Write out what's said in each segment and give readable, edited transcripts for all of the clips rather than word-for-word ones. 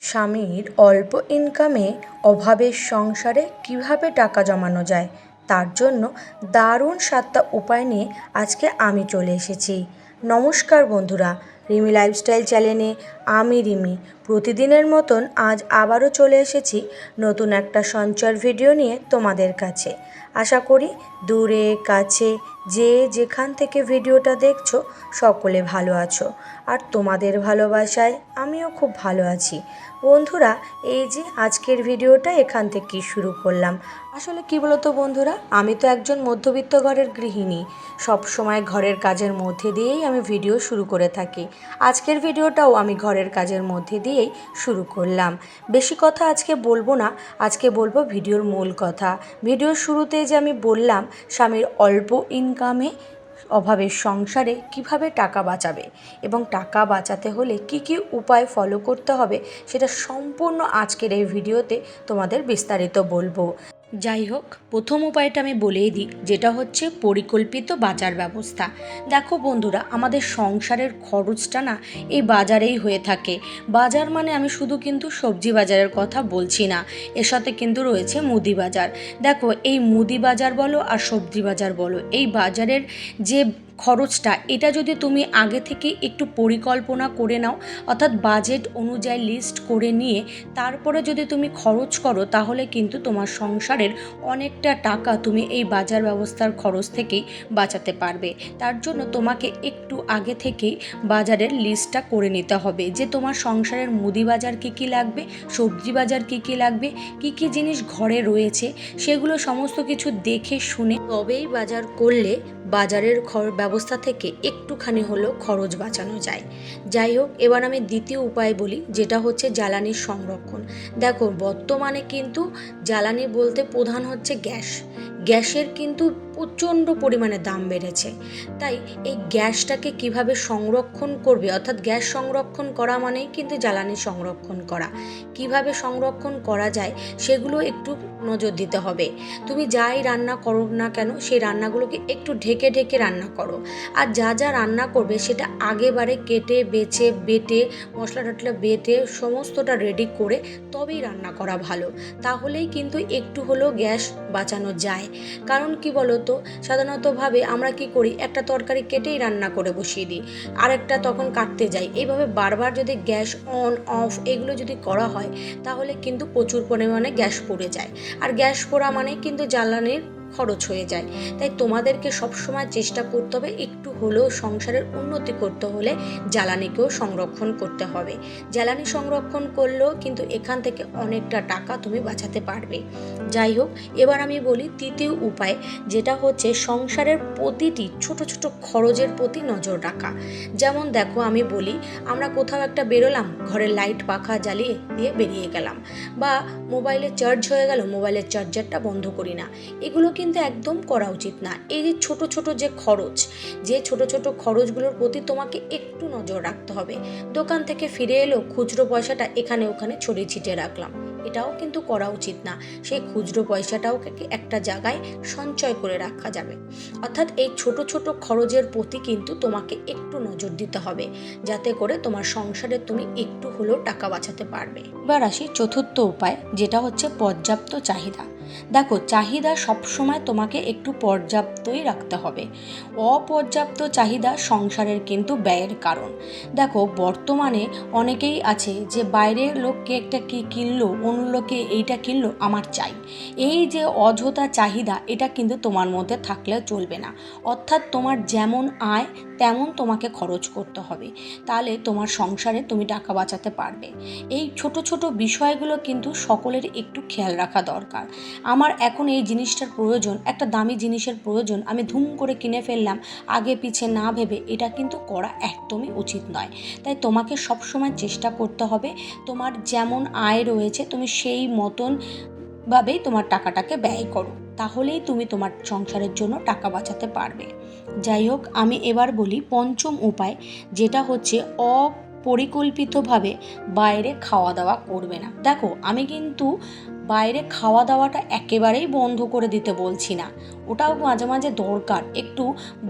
স্বামীর অল্প ইনকামে অভাবের সংসারে কিভাবে টাকা জমানো যায় তার জন্য দারুণ 7টা উপায় নিয়ে আজকে আমি চলে এসেছি। নমস্কার বন্ধুরা, রিমি লাইফস্টাইল চ্যানেলে আমি রিমি প্রতিদিনের মতন আজ আবারও চলে এসেছি নতুন একটা সঞ্চয়ের ভিডিও নিয়ে তোমাদের কাছে। আশা করি দূরে কাছে যে যেখান থেকে ভিডিওটা দেখছো সকলে ভালো আছো, আর তোমাদের ভালোবাসায় আমিও খুব ভালো আছি। বন্ধুরা, এই যে আজকের ভিডিওটা এখান থেকেই শুরু করলাম। আসলে কি বলতো বন্ধুরা, আমি তো একজন মধ্যবিত্ত ঘরের গৃহিণী, সব সময় ঘরের কাজের মধ্যে দিয়েই আমি ভিডিও শুরু করে থাকি। আজকের ভিডিওটাও আমি ঘরের কাজের মধ্যে দিয়েই শুরু করলাম। বেশি কথা আজকে বলবো না, আজকে বলবো ভিডিওর মূল কথা। ভিডিওর শুরুতে যে আমি বললাম স্বামীর অল্প ইনকামে অভাবের সংসারে কিভাবে টাকা বাঁচাবে এবং টাকা বাঁচাতে হলে কি কি উপায় ফলো করতে হবে, সেটা সম্পূর্ণ আজকের এই ভিডিওতে তোমাদের বিস্তারিত বলবো। যাই হোক, প্রথম উপায়টা আমি বলেই দিই, যেটা হচ্ছে পরিকল্পিত বাজার ব্যবস্থা। দেখো বন্ধুরা, আমাদের সংসারের খরচটা না এই বাজারেই হয়ে থাকে। বাজার মানে আমি শুধু কিন্তু সবজি বাজারের কথা বলছি না, এর সাথে কিন্তু রয়েছে মুদি বাজার। দেখো, এই মুদি বাজার বলো আর সবজি বাজার বলো, এই বাজারের যে খরচটা, এটা যদি তুমি আগে থেকে একটু পরিকল্পনা করে নাও, অর্থাৎ বাজেট অনুযায়ী লিস্ট করে নিয়ে তারপরে যদি তুমি খরচ করো, তাহলে কিন্তু তোমার সংসারের অনেকটা টাকা তুমি এই বাজার ব্যবস্থার খরচ থেকেই বাঁচাতে পারবে। তার জন্য তোমাকে একটু আগে থেকেই বাজারের লিস্টটা করে নিতে হবে, যে তোমার সংসারের মুদি বাজার কী কী লাগবে, সবজি বাজার কী কী লাগবে, কী কী জিনিস ঘরে রয়েছে, সেগুলো সমস্ত কিছু দেখে শুনে তবেই বাজার করলে বাজারের ব্যবস্থা থেকে একটুখানি হলেও খরচ বাঁচানো যায়। যাই হোক, এবার আমি দ্বিতীয় উপায় বলি, যেটা হচ্ছে জ্বালানির সংরক্ষণ। দেখো, বর্তমানে কিন্তু জ্বালানি বলতে প্রধান হচ্ছে গ্যাসের কিন্তু প্রচণ্ড পরিমাণে দাম বেড়েছে। তাই এই গ্যাসটাকে কিভাবে সংরক্ষণ করবে, অর্থাৎ গ্যাস সংরক্ষণ করা মানেই কিন্তু জ্বালানি সংরক্ষণ করা। কিভাবে সংরক্ষণ করা যায় সেগুলো একটু নজর দিতে হবে। তুমি যাই রান্না করো না কেন, সেই রান্নাগুলোকে একটু ঢেকে ঢেকে রান্না করো। আর যা যা রান্না করবে সেটা আগেবারে কেটে বেটে মশলা টশলা বেটে সমস্তটা রেডি করে তবেই রান্না করা ভালো। তাহলেই কিন্তু একটু হলেও গ্যাস বাঁচানো যায়। কারণ কি বলো তো, সাধারণতভাবে আমরা কি করি, একটা তরকারি কেটেই রান্না করে বসিয়ে দিই, আরেকটা তখন কাটতে যাই। এইভাবে বারবার যদি গ্যাস অন অফ এগুলো যদি করা হয়, তাহলে কিন্তু প্রচুর পরিমাণে গ্যাস পড়ে যায়। আর গ্যাস পোড়া মানে কিন্তু জ্বালানির খরচ হয়ে যায়। তাই তোমাদেরকে সবসময় চেষ্টা করতে হবে, একটু হলেও সংসারের উন্নতি করতে হলে জ্বালানিকেও সংরক্ষণ করতে হবে। জ্বালানি সংরক্ষণ করলেও কিন্তু এখান থেকে অনেকটা টাকা তুমি বাঁচাতে পারবে। যাই হোক, এবার আমি বলি তৃতীয় উপায়, যেটা হচ্ছে সংসারের প্রতিটি ছোট ছোট খরচের প্রতি নজর রাখা। যেমন দেখো, আমি বলি, আমরা কোথাও একটা বেরোলাম, ঘরের লাইট পাখা জ্বালিয়ে দিয়ে বেরিয়ে গেলাম, বা মোবাইলের চার্জ হয়ে গেল, মোবাইলের চার্জারটা বন্ধ করি না। এগুলো কিন্তু একদম করা উচিত না। এই যে ছোট ছোট যে খরচগুলোর প্রতি তোমাকে একটু নজর রাখতে হবে। দোকান থেকে ফিরে এলো, খুচরো পয়সাটা এখানে ওখানে ছড়িয়ে ছিটিয়ে রাখলাম, এটাও কিন্তু করা উচিত না। সেই খুচরো পয়সাটাও একটা জায়গায় সঞ্চয় করে রাখা যাবে। অর্থাৎ এই ছোট ছোট খরচের প্রতি কিন্তু তোমাকে একটু নজর দিতে হবে, যাতে করে তোমার সংসারে তুমি একটু হলেও টাকা বাঁচাতে পারবে। এবার আসি চতুর্থ উপায়, যেটা হচ্ছে পর্যাপ্ত চাহিদা। দেখো, চাহিদা সবসময় তোমাকে একটু পর্যাপ্তই রাখতে হবে। অপর্যাপ্ত চাহিদা সংসারের কিন্তু ব্যয়ের কারণ। দেখো, বর্তমানে অনেকেই আছে যে বাইরের লোককে একটা কি কিনলো, অন্য লোকে এইটা কিনলো, আমার চাই। এই যে অযথা চাহিদা, এটা কিন্তু তোমার মধ্যে থাকলেও চলবে না। অর্থাৎ তোমার যেমন আয় তেমন তোমাকে খরচ করতে হবে, তাহলে তোমার সংসারে তুমি টাকা বাঁচাতে পারবে। এই ছোট ছোট বিষয়গুলো কিন্তু সকলের একটু খেয়াল রাখা দরকার। আমার এখন এই জিনিসটার প্রয়োজন, একটা দামি জিনিসের প্রয়োজন, আমি ধুম করে কিনে ফেললাম আগে পিছে না ভেবে, এটা কিন্তু করা একদমই উচিত নয়। তাই তোমাকে সবসময় চেষ্টা করতে হবে, তোমার যেমন আয় রয়েছে তুমি সেই মতন ভাবেই তোমার টাকাটাকে ব্যয় করো, তাহলেই তুমি তোমার সংসারের জন্য টাকা বাঁচাতে পারবে। যাই হোক, আমি এবার বলি পঞ্চম উপায়, যেটা হচ্ছে পরিকল্পিতভাবে বাইরে খাওয়া দাওয়া করবে না। দেখো, আমি কিন্তু বাইরে খাওয়া দাওয়াটা একেবারেই বন্ধ করে দিতে বলছি না, ওটাও মাঝে মাঝে দরকার, একটু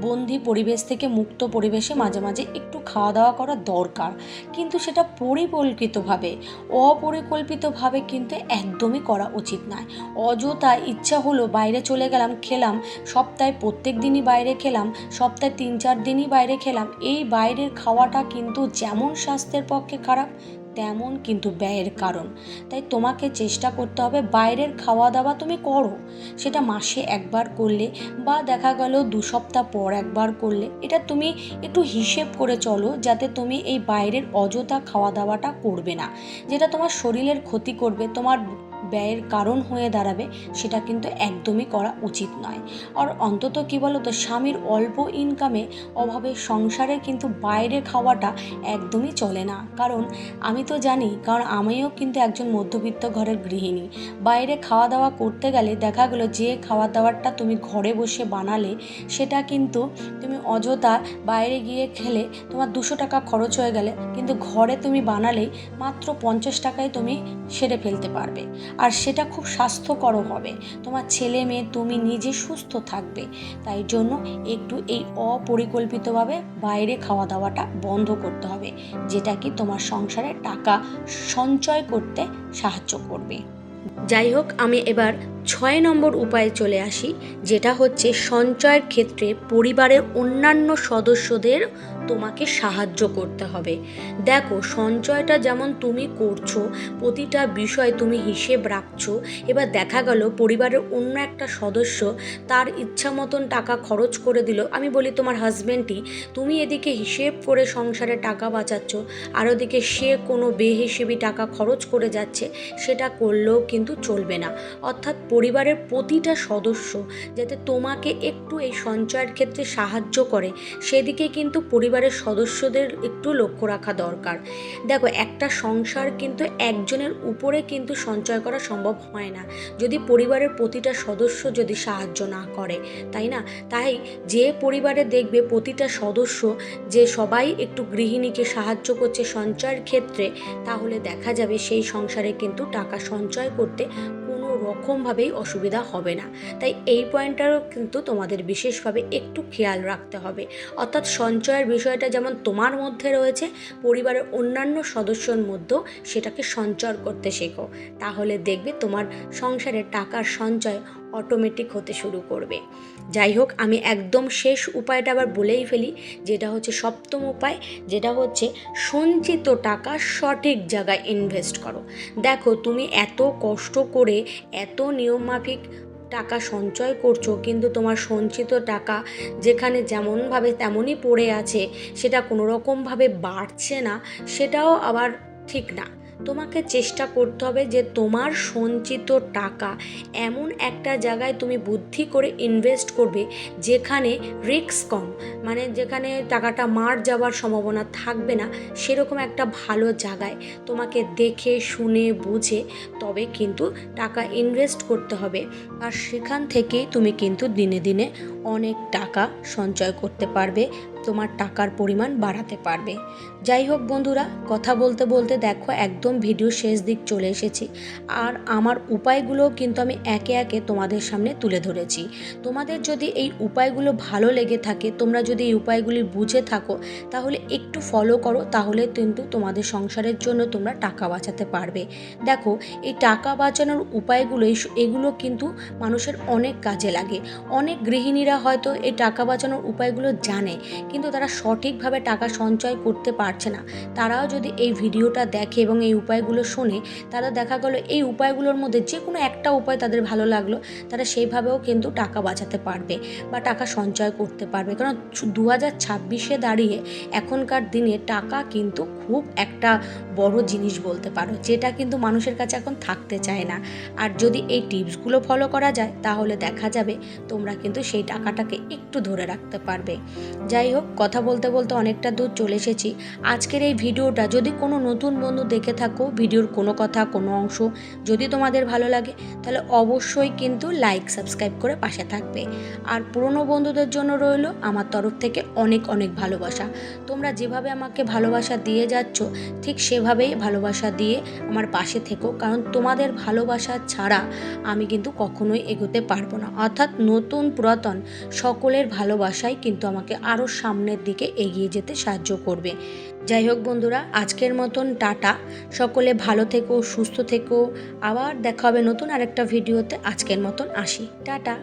বন্দি পরিবেশ থেকে মুক্ত পরিবেশে মাঝে মাঝে একটু খাওয়া দাওয়া করা দরকার, কিন্তু সেটা পরিকল্পিতভাবে। অপরিকল্পিতভাবে কিন্তু একদমই করা উচিত নয়। অযথা ইচ্ছা হলো বাইরে চলে গেলাম, খেলাম, সপ্তাহে প্রত্যেক দিনই বাইরে খেলাম, সপ্তাহে 3-4 দিনই বাইরে খেলাম, এই বাইরের খাওয়াটা কিন্তু যেমন স্বাস্থ্যের পক্ষে খারাপ তেমন কিন্তু ব্যয়ের কারণ। তাই তোমাকে চেষ্টা করতে হবে বাইরের খাওয়া দাওয়া তুমি করো, সেটা মাসে একবার করলে বা দেখা গেল 2 সপ্তাহ পর একবার করলে, এটা তুমি একটু হিসেব করে চলো, যাতে তুমি এই বাইরের অযথা খাওয়া দাওয়াটা করবে না, যেটা তোমার শরীরের ক্ষতি করবে, তোমার ব্যয়ের কারণ হয়ে দাঁড়াবে, সেটা কিন্তু একদমই করা উচিত নয়। আর অন্তত কী বলো তো, স্বামীর অল্প ইনকামে অভাবের সংসারে কিন্তু বাইরে খাওয়াটা একদমই চলে না। কারণ আমি তো জানি, কারণ আমিও কিন্তু একজন মধ্যবিত্ত ঘরের গৃহিণী। বাইরে খাওয়া দাওয়া করতে গেলে দেখা গেলো যে খাওয়া দাওয়াটা তুমি ঘরে বসে বানালে, সেটা কিন্তু তুমি অযথা বাইরে গিয়ে খেলে তোমার 200 টাকা খরচ হয়ে গেলে, কিন্তু ঘরে তুমি বানালেই মাত্র 50 টাকায় তুমি সেরে ফেলতে পারবে, আর সেটা খুব স্বাস্থ্যকরও হবে, তোমার ছেলে মেয়ে তুমি নিজে সুস্থ থাকবে। তাই জন্য একটু এই অপরিকল্পিতভাবে বাইরে খাওয়া দাওয়াটা বন্ধ করতে হবে, যেটা কি তোমার সংসারে টাকা সঞ্চয় করতে সাহায্য করবে। যাই হোক, আমি এবার 6 নম্বর উপায়ে চলে আসি, যেটা হচ্ছে সঞ্চয়ের ক্ষেত্রে পরিবারের অন্যান্য সদস্যদের তোমাকে সাহায্য করতে হবে। দেখো, সঞ্চয়টা যেমন তুমি করছো, প্রতিটা বিষয় তুমি হিসেব রাখছো, এবার দেখা গেল পরিবারের অন্য একটা সদস্য তার ইচ্ছা মতন টাকা খরচ করে দিল, আমি বলি তোমার হাজব্যান্ডই, তুমি এদিকে হিসেব করে সংসারে টাকা বাঁচাচ্ছ, আর ওদিকে সে কোনো বেহিসেবি টাকা খরচ করে যাচ্ছে, সেটা করলেও কিন্তু চলবে না। অর্থাৎ পরিবারের প্রতিটা সদস্য যাতে তোমাকে একটু এই সঞ্চয়ের ক্ষেত্রে সাহায্য করে, সেদিকে কিন্তু পরিবারের সদস্যদের একটু লক্ষ্য রাখা দরকার। দেখো, একটা সংসার কিন্তু একজনের উপরে কিন্তু সঞ্চয় করা সম্ভব হয় না যদি পরিবারের প্রতিটা সদস্য যদি সাহায্য না করে, তাই না? তাই যে পরিবারে দেখবে প্রতিটা সদস্য যে সবাই একটু গৃহিণীকে সাহায্য করছে সঞ্চয়ের ক্ষেত্রে, তাহলে দেখা যাবে সেই সংসারে কিন্তু টাকা সঞ্চয় করতে কোনো রকমভাবেই অসুবিধা হবে না। তাই এই পয়েন্টটারও কিন্তু তোমাদের বিশেষভাবে একটু খেয়াল রাখতে হবে। অর্থাৎ সঞ্চয়ের বিষয়টা যেমন তোমার মধ্যে রয়েছে, পরিবারের অন্যান্য সদস্যর মধ্যেও সেটাকে সঞ্চয় করতে শেখো, তাহলে দেখবে তোমার সংসারে টাকার সঞ্চয় অটোমেটিক হতে শুরু করবে। যাই হোক, আমি একদম শেষ উপায়টা আবার বলেই ফেলি, যেটা হচ্ছে 7ম উপায়, যেটা হচ্ছে সঞ্চিত টাকা সঠিক জায়গায় ইনভেস্ট করো। দেখো, তুমি এত কষ্ট করে এত নিয়মমাফিক টাকা সঞ্চয় করছো, কিন্তু তোমার সঞ্চিত টাকা যেখানে যেমনভাবে তেমনই পড়ে আছে, সেটা কোনো রকমভাবে বাড়ছে না, সেটাও আবার ঠিক না। তোমাকে চেষ্টা করতে হবে যে তোমার সঞ্চিত টাকা এমন একটা জায়গায় তুমি বুদ্ধি করে ইনভেস্ট করবে যেখানে রিস্ক কম, মানে যেখানে টাকাটা মার যাওয়ার সম্ভাবনা থাকবে না, সেরকম একটা ভালো জায়গায় তোমাকে দেখে শুনে বুঝে তবে কিন্তু টাকা ইনভেস্ট করতে হবে। আর সেখান থেকেই তুমি কিন্তু দিনে দিনে অনেক টাকা সঞ্চয় করতে পারবে, তোমার টাকার পরিমাণ বাড়াতে পারবে। যাই হোক বন্ধুরা, কথা বলতে বলতে দেখো একদম ভিডিও শেষ দিক চলে এসেছি, আর আমার উপায়গুলো কিন্তু আমি একে একে তোমাদের সামনে তুলে ধরেছি। তোমাদের যদি এই উপায়গুলো ভালো লেগে থাকে, তোমরা যদি এই উপায়গুলি বুঝে থাকো, তাহলে একটু ফলো করো, তাহলে কিন্তু তোমাদের সংসারের জন্য তোমরা টাকা বাঁচাতে পারবে। দেখো, এই টাকা বাঁচানোর উপায়গুলো এগুলো কিন্তু মানুষের অনেক কাজে লাগে। অনেক গৃহিণীরা হয়তো এই টাকা বাঁচানোর উপায়গুলো জানে, কিন্তু তারা সঠিকভাবে টাকা সঞ্চয় করতে পারছে না। তারাও যদি এই ভিডিওটা দেখে এবং এই উপায়গুলো শোনে, তারা দেখা গেলো এই উপায়গুলোর মধ্যে যে কোনো একটা উপায় তাদের ভালো লাগলো, তারা সেইভাবেও কিন্তু টাকা বাঁচাতে পারবে বা টাকা সঞ্চয় করতে পারবে। কারণ 2026-এ দাঁড়িয়ে এখনকার দিনে টাকা কিন্তু খুব একটা বড় জিনিস বলতে পারো, যেটা কিন্তু মানুষের কাছে এখন থাকতে চায় না। আর যদি এই টিপসগুলো ফলো করা যায়, তাহলে দেখা যাবে তোমরা কিন্তু সেই টাকাটাকে একটু ধরে রাখতে পারবে। যাই হোক, হোক, কথা বলতে বলতে অনেকটা দূর চলে এসেছি। আজকের এই ভিডিওটা যদি কোনো নতুন বন্ধু দেখে থাকো, ভিডিওর কোনো কথা কোনো অংশ যদি তোমাদের ভালো লাগে তাহলে অবশ্যই কিন্তু লাইক সাবস্ক্রাইব করে পাশে থাকবে। আর পুরনো বন্ধুদের জন্য রইল আমার তরফ থেকে অনেক অনেক ভালোবাসা। তোমরা যেভাবে আমাকে ভালোবাসা দিয়ে যাচ্ছ ঠিক সেভাবেই ভালোবাসা দিয়ে আমার পাশে থেকো, কারণ তোমাদের ভালোবাসা ছাড়া আমি কিন্তু কখনোই এগোতে পারবো না। অর্থাৎ নতুন পুরাতন সকলের ভালোবাসাই কিন্তু আমাকে আরও সামনের দিকে এগিয়ে যেতে সাহায্য করবে। যাই হোক বন্ধুরা, আজকের মতন টাটা। সকলে ভালো থেকো, সুস্থ থেকো। আবার দেখা হবে নতুন আরেকটা ভিডিওতে। আজকের মতন আসি, টাটা।